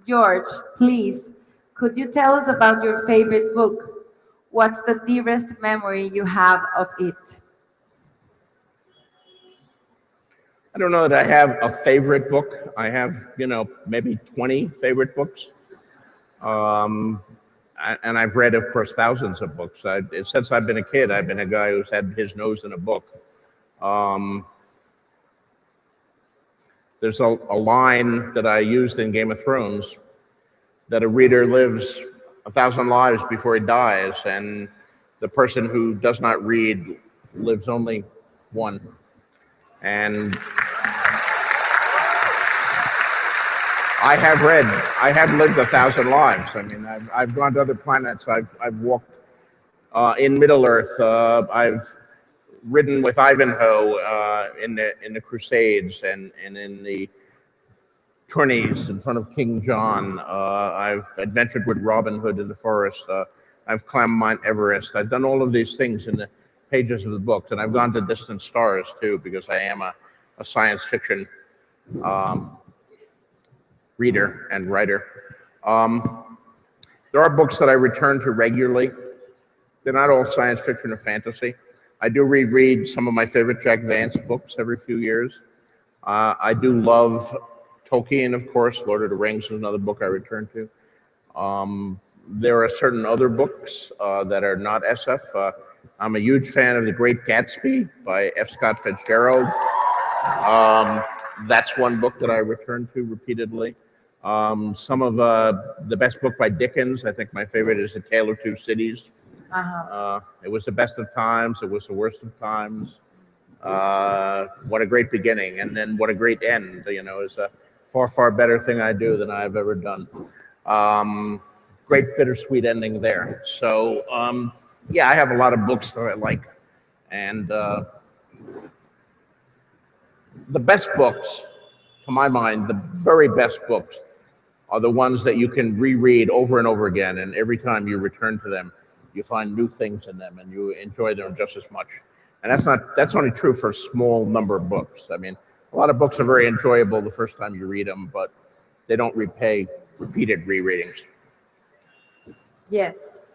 George, please, could you tell us about your favorite book? What's the dearest memory you have of it? I don't know that I have a favorite book. I have, maybe 20 favorite books. And I've read, of course, thousands of books. Since I've been a kid, I've been a guy who's had his nose in a book. There's a line that I used in Game of Thrones, that a reader lives 1,000 lives before he dies, and the person who does not read lives only one. And I have lived 1,000 lives. I mean, I've gone to other planets. I've walked in Middle Earth. I've ridden with Ivanhoe in the Crusades and in the tourneys in front of King John. I've adventured with Robin Hood in the forest. I've climbed Mount Everest. I've done all of these things in the pages of the books, and I've gone to distant stars too, because I am a science fiction reader and writer. There are books that I return to regularly. They're not all science fiction or fantasy. I do reread some of my favorite Jack Vance books every few years. I do love Tolkien, of course. Lord of the Rings is another book I return to. There are certain other books that are not SF. I'm a huge fan of The Great Gatsby by F. Scott Fitzgerald. That's one book that I return to repeatedly. Some of the best book by Dickens, I think my favorite is A Tale of Two Cities. It was the best of times, it was the worst of times. What a great beginning, and then what a great end. Is a far, far better thing I do than I've ever done. Great bittersweet ending there. So, yeah, I have a lot of books that I like. And the best books, to my mind, the very best books are the ones that you can reread over and over again. And every time you return to them, you find new things in them and you enjoy them just as much. And that's only true for a small number of books. I mean, a lot of books are very enjoyable the first time you read them, but they don't repay repeated rereadings. Yes.